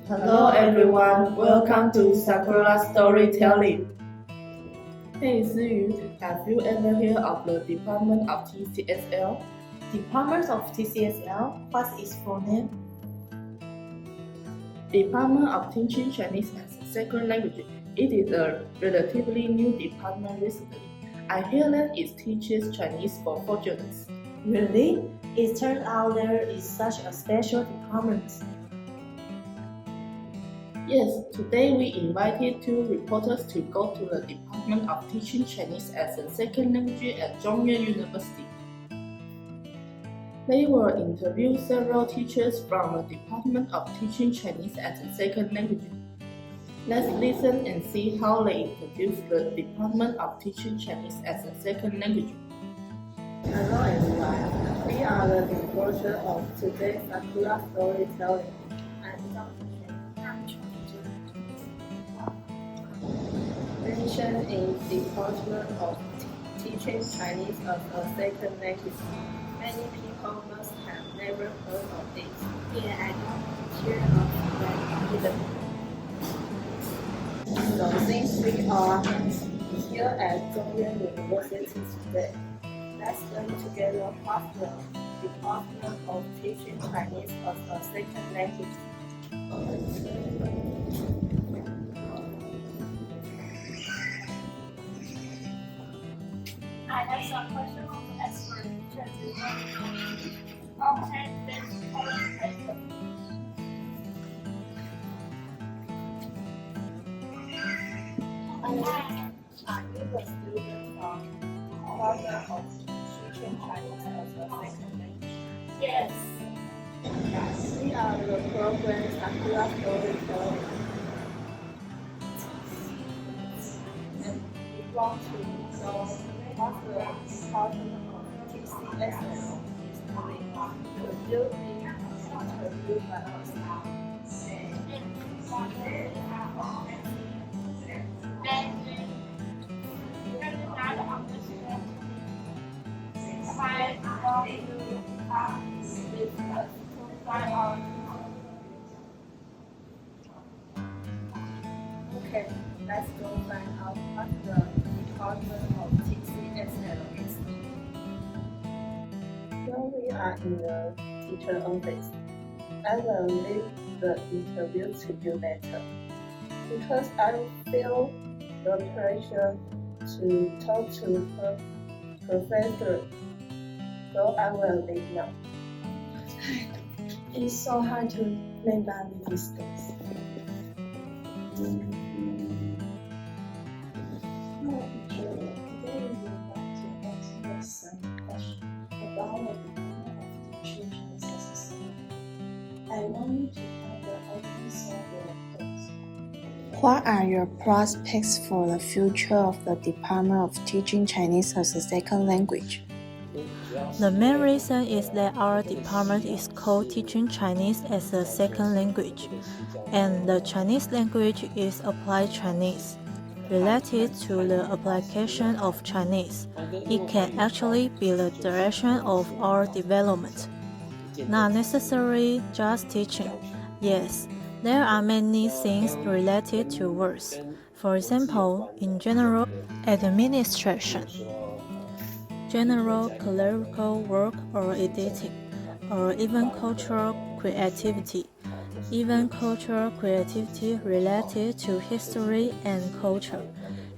Hello everyone, welcome to Sakura Storytelling. Hey Siyu, have you ever heard of the Department of TCSL? Department of TCSL? What is full name? Department of Teaching Chinese as a Second Language. It is a relatively new department recently. I hear that it teaches Chinese for foreigners. Really? It turns out there is such a special department. Yes, today we invited two reporters to go to the Department of Teaching Chinese as a Second Language at Zhongyuan University. They will interview several teachers from the Department of Teaching Chinese as a Second Language. Let's listen and see how they introduce the Department of Teaching Chinese as a Second Language. Hello everyone, we are the reporter of today's Sakura Storytelling. I'm Dr. Mentioned in Department of Teaching Chinese as a Second Language. Many people must have never heard of it. Yeah, I don't hear of that either. So since we are here at Zhongyuan University today, let's learn together what the Department of Teaching Chinese as a Second Language. I have some questions for the expert. Are you the student from Department of Teaching Chinese as a Second Language? Yes. We are the program Sakura Storytelling. And we want to know what the Department of TCSL is doing. Could you be interviewed by us? Okay, let's go find out what the Department of TCSL is. Here we are in the teacher office. I will leave the interview to you later because I feel the pressure to talk to her professor, so I will leave now. It's so hard to remember these days. Today we would like to answer some questions about the Department of Teaching Chinese as a Second Language. I want you to have the audience of your thoughts. What are your prospects for the future of the Department of Teaching Chinese as a Second Language? The main reason is that our department is called Teaching Chinese as a Second Language, and the Chinese language is applied Chinese. Related to the application of Chinese, it can actually be the direction of our development. Not necessarily just teaching. Yes, there are many things related to words. For example, in general administration, general clerical work or editing, or even cultural creativity. Even cultural creativity related to history and culture.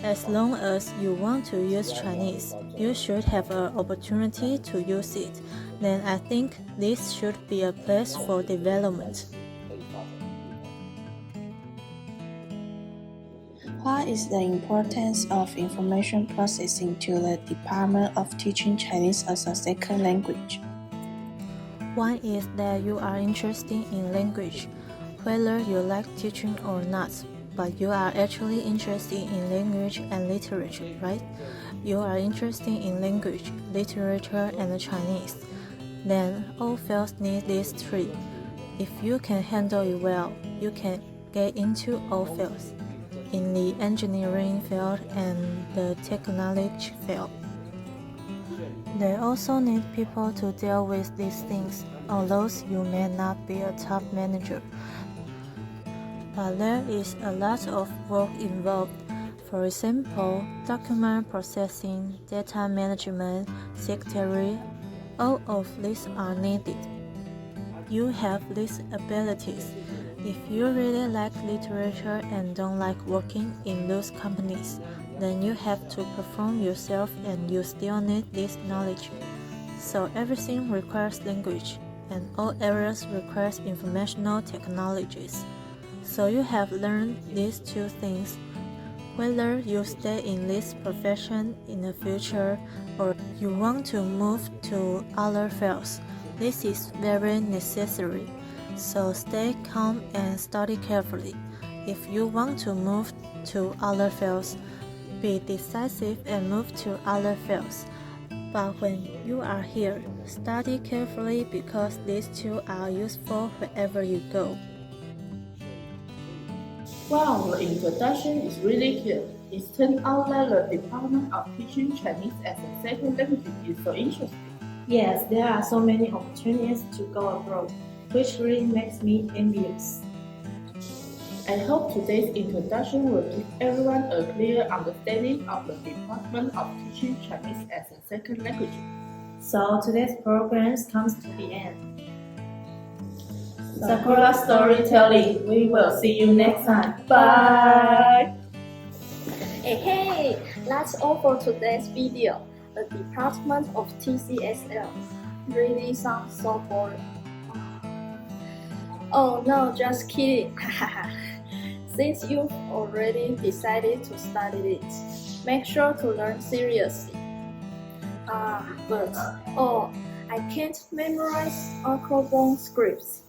As long as you want to use Chinese, you should have an opportunity to use it. Then I think this should be a place for development. What is the importance of information processing to the Department of Teaching Chinese as a Second Language? One is that you are interested in language, whether you like teaching or not, but you are actually interested in language and literature, right? You are interested in language, literature, and Chinese. Then all fields need these three. If you can handle it well, you can get into all fields, in the engineering field and the technology field. They also need people to deal with these things, although you may not be a top manager. but there is a lot of work involved. For example, document processing, data management, secretary, all of these are needed. You have these abilities. If you really like literature and don't like working in those companies, then you have to perform yourself and you still need this knowledge. So everything requires language, and all areas requires informational technologies. So you have learned these two things. Whether you stay in this profession in the future or you want to move to other fields, this is very necessary. So stay calm and study carefully. If you want to move to other fields, be decisive and move to other fields. But when you are here, study carefully because these two are useful wherever you go. Wow, the introduction is really clear. It turns out that the Department of Teaching Chinese as a Second Language is so interesting. Yes, there are so many opportunities to go abroad, which really makes me envious. I hope today's introduction will give everyone a clear understanding of the Department of Teaching Chinese as a Second Language. So today's program comes to the end. Sakura Storytelling. We will see you next time. Bye! Hey, that's all for today's video. The Department of TCSL really sounds so boring. Oh no, just kidding. Since you've already decided to study it, make sure to learn seriously. I can't memorize acrobon scripts.